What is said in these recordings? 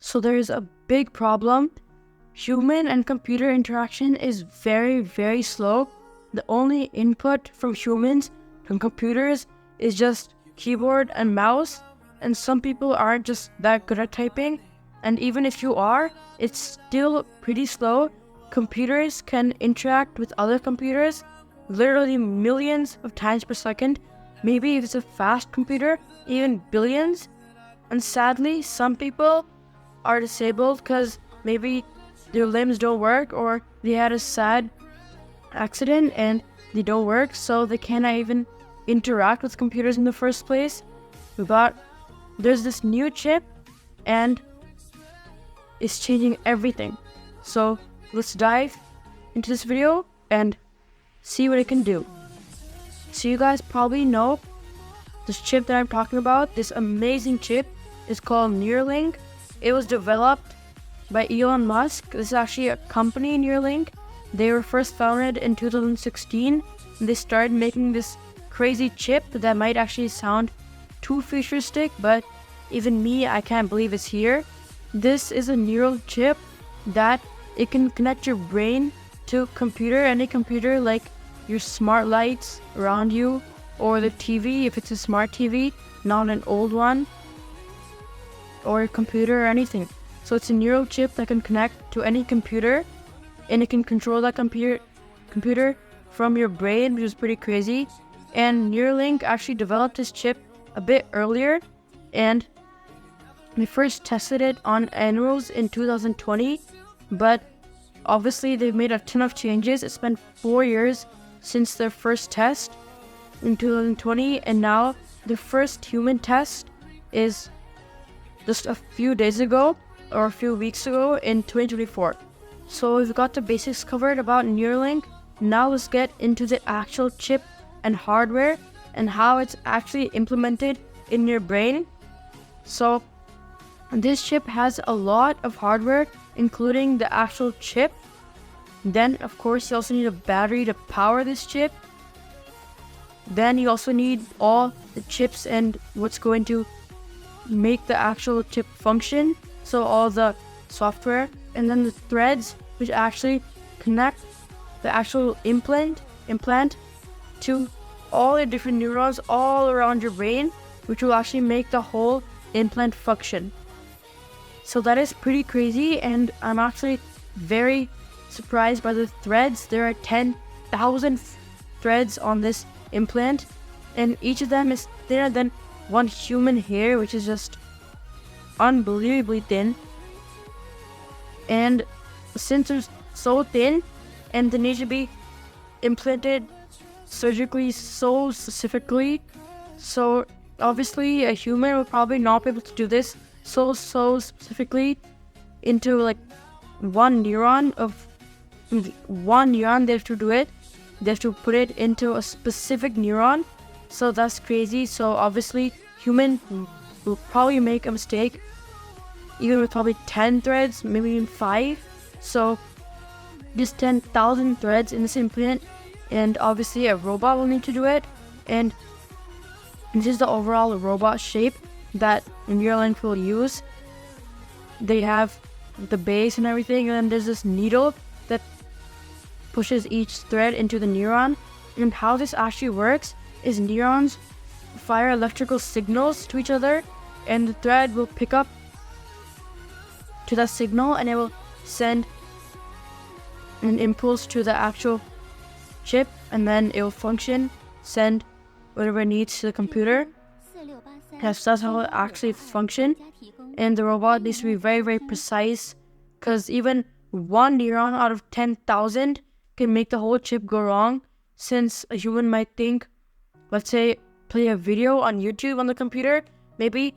So there is a big problem. Human and computer interaction is very, very slow. The only input from humans and computers is just keyboard and mouse, and some people aren't just that good at typing, and even if you are, it's still pretty slow. Computers can interact with other computers literally millions of times per second, maybe if it's a fast computer, even billions. And sadly, some people are disabled because maybe their limbs don't work, or they had a sad accident and they don't work, so they cannot even interact with computers in the first place. But there's this new chip and it's changing everything. So let's dive into this video and see what it can do. So you guys probably know this chip that I'm talking about. This amazing chip is called Neuralink. It was developed by Elon Musk. This is actually a company, Neuralink. They were first founded in 2016. And they started making this crazy chip that might actually sound too futuristic, but even me, I can't believe it's here. This is a neural chip that it can connect your brain to computer, any computer, like your smart lights around you, or the TV if it's a smart TV, not an old one, or a computer or anything. So it's a neural chip that can connect to any computer, and it can control that computer from your brain, which is pretty crazy. And Neuralink actually developed this chip a bit earlier, and they first tested it on animals in 2020, but obviously they've made a ton of changes. It's been 4 years since their first test in 2020, and now the first human test is just a few days ago or a few weeks ago in 2024. So we've got the basics covered about Neuralink. Now let's get into the actual chip and hardware and how it's actually implemented in your brain. So this chip has a lot of hardware, including the actual chip. Then, of course, you also need a battery to power this chip. Then you also need all the chips and what's going to make the actual chip function. So all the software, and then the threads which actually connect the actual implant to all the different neurons all around your brain, which will actually make the whole implant function. So that is pretty crazy, and I'm actually very surprised by the threads. There are 10,000 threads on this implant, and each of them is thinner than one human hair, which is just unbelievably thin. And since they're so thin and they need to be implanted surgically so specifically, so obviously a human would probably not be able to do this so specifically into like one neuron. They have to do it. They have to put it into a specific neuron. So that's crazy. So obviously human will probably make a mistake, even with probably 10 threads, maybe even 5. So just 10,000 threads in this implant, and obviously a robot will need to do it. And this is the overall robot shape that Neuralink will use. They have the base and everything, and then there's this needle that pushes each thread into the neuron. And how this actually works is neurons fire electrical signals to each other, and the thread will pick up to that signal, and it will send an impulse to the actual chip, and then it will function, send whatever it needs to the computer. Yes, that's how it actually functions. And the robot needs to be very, very precise, because even one neuron out of 10,000 can make the whole chip go wrong. Since a human might think, let's say, play a video on YouTube on the computer, maybe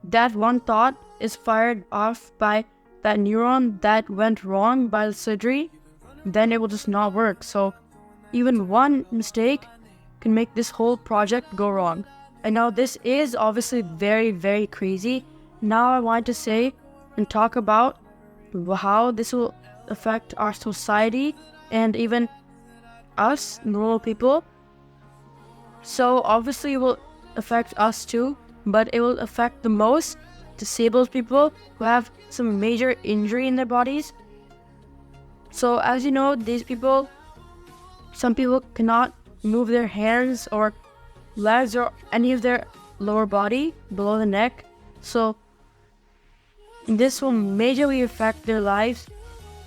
that one thought is fired off by that neuron that went wrong by the surgery, then it will just not work. So even one mistake can make this whole project go wrong. And now this is obviously very, very crazy. Now I want to say and talk about how this will affect our society and even us, normal people. So obviously it will affect us too, but it will affect the most disabled people who have some major injury in their bodies. So as you know, these people, some people cannot move their hands or legs or any of their lower body below the neck. So this will majorly affect their lives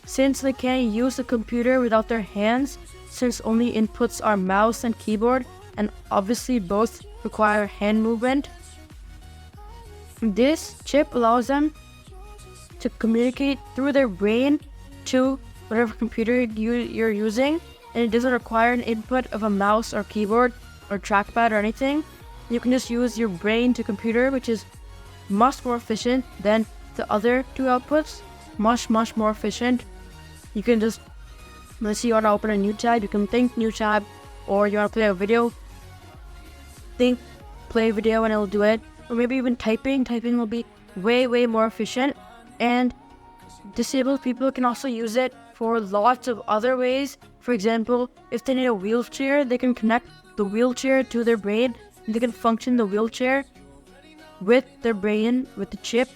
since they can't use the computer without their hands, since only inputs are mouse and keyboard, and obviously both require hand movement. This chip allows them to communicate through their brain to whatever computer you're using, and it doesn't require an input of a mouse or keyboard or trackpad or anything. You can just use your brain to computer, which is much more efficient than the other two outputs. Much more efficient. You can just, let's say you want to open a new tab, you can think new tab, or you want to play a video, think play video, and it'll do it. Or maybe even typing will be way more efficient. And disabled people can also use it for lots of other ways. For example, if they need a wheelchair, they can connect the wheelchair to their brain, and they can function the wheelchair with their brain, with the chip.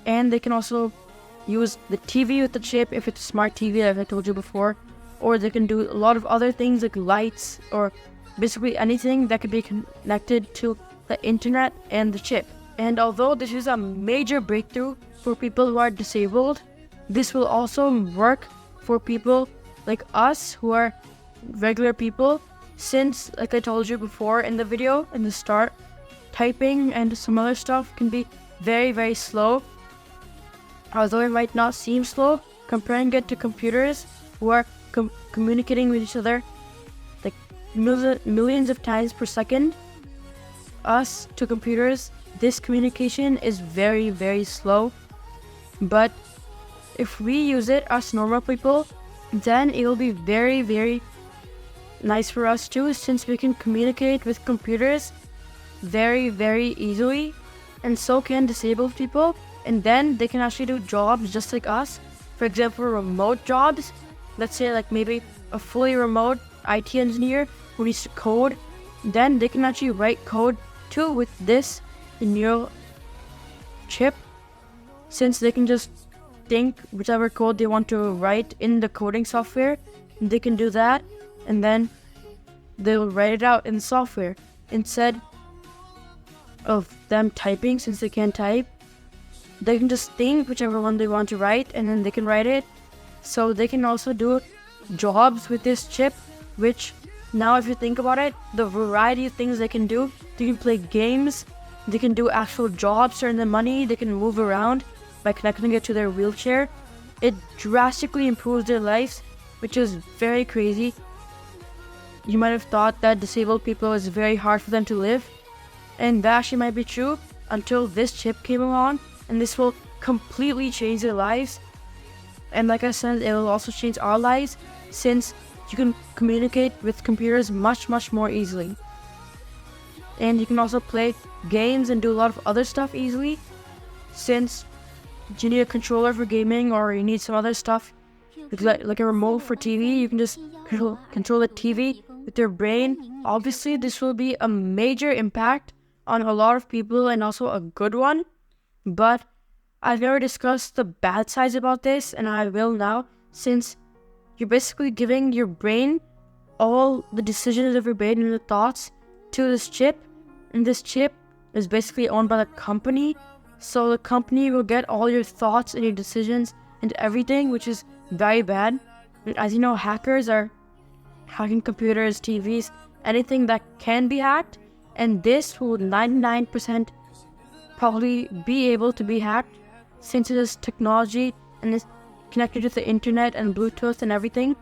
And they can also use the TV with the chip if it's a smart TV, like I told you before. Or they can do a lot of other things like lights, or basically anything that could be connected to the internet and the chip. And although this is a major breakthrough for people who are disabled, this will also work for people like us who are regular people, since, like I told you before in the video, in the start, typing and some other stuff can be very slow. Although it might not seem slow, comparing it to computers who are communicating with each other like millions of times per second, us to computers, this communication is very slow. But if we use it, us normal people, then it will be very nice for us too, since we can communicate with computers very easily, and so can disabled people. And then they can actually do jobs just like us. For example, remote jobs. Let's say like maybe a fully remote IT engineer who needs to code. Then they can actually write code too with this neural chip, since they can just think whichever code they want to write in the coding software. They can do that, and then they'll write it out in the software instead of them typing. Since they can't type, they can just think whichever one they want to write, and then they can write it. So they can also do jobs with this chip, which now if you think about it, the variety of things they can do. They can play games, they can do actual jobs to earn the money, they can move around by connecting it to their wheelchair. It drastically improves their lives, which is very crazy. You might have thought that disabled people is very hard for them to live, and that actually might be true until this chip came along. And this will completely change their lives. And like I said, it will also change our lives, since you can communicate with computers much more easily. And you can also play games and do a lot of other stuff easily, since you need a controller for gaming, or you need some other stuff like a remote for TV. You can just control the TV with your brain. Obviously, this will be a major impact on a lot of people, and also a good one. But I've never discussed the bad sides about this, and I will now, since you're basically giving your brain all the decisions of your brain and the thoughts to this chip, and this chip is basically owned by the company. So the company will get all your thoughts and your decisions and everything, which is very bad. And as you know, hackers are hacking computers, TVs, anything that can be hacked, and this will 99% probably be able to be hacked, since it is technology and is connected to the internet and Bluetooth and everything.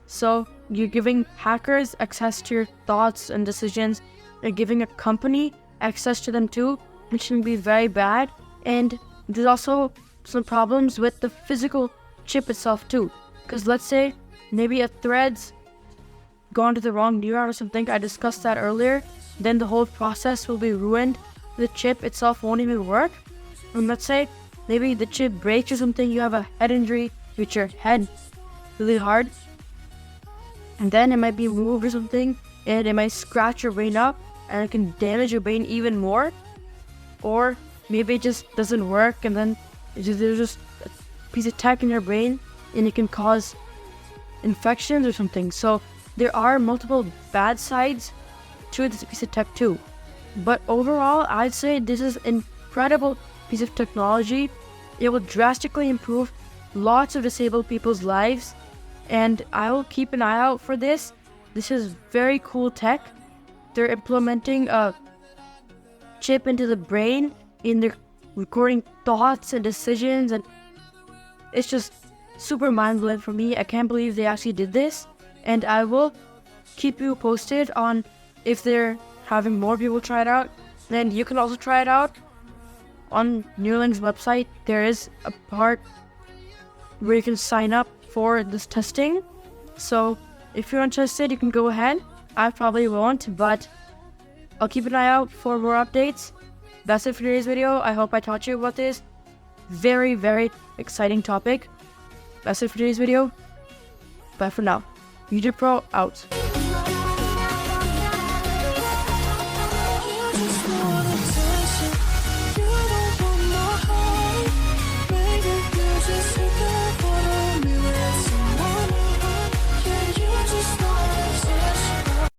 So you're giving hackers access to your thoughts and decisions. You're giving a company access to them too, which can be very bad. And there's also some problems with the physical chip itself too, because let's say maybe a thread's gone to the wrong neuron or something. I discussed that earlier. Then the whole process will be ruined. The chip itself won't even work. And let's say maybe the chip breaks or something, you have a head injury, which your head really hard, and then it might be moved or something, and it might scratch your brain up, and it can damage your brain even more. Or maybe it just doesn't work, and then there's just a piece of tech in your brain and it can cause infections or something. So there are multiple bad sides to this piece of tech too. But overall, I'd say this is an incredible piece of technology. It will drastically improve lots of disabled people's lives, and I will keep an eye out for this. This is very cool tech. They're implementing a chip into the brain, and they're recording thoughts and decisions, and it's just super mind-blowing for me. I can't believe they actually did this, and I will keep you posted on if they're having more people try it out. Then you can also try it out on Neuralink's website. There is a part where you can sign up for this testing. So if you're interested, you can go ahead. I probably won't, but I'll keep an eye out for more updates. That's it for today's video. I hope I taught you about this very, very exciting topic. That's it for today's video. Bye for now. YouTube Pro out.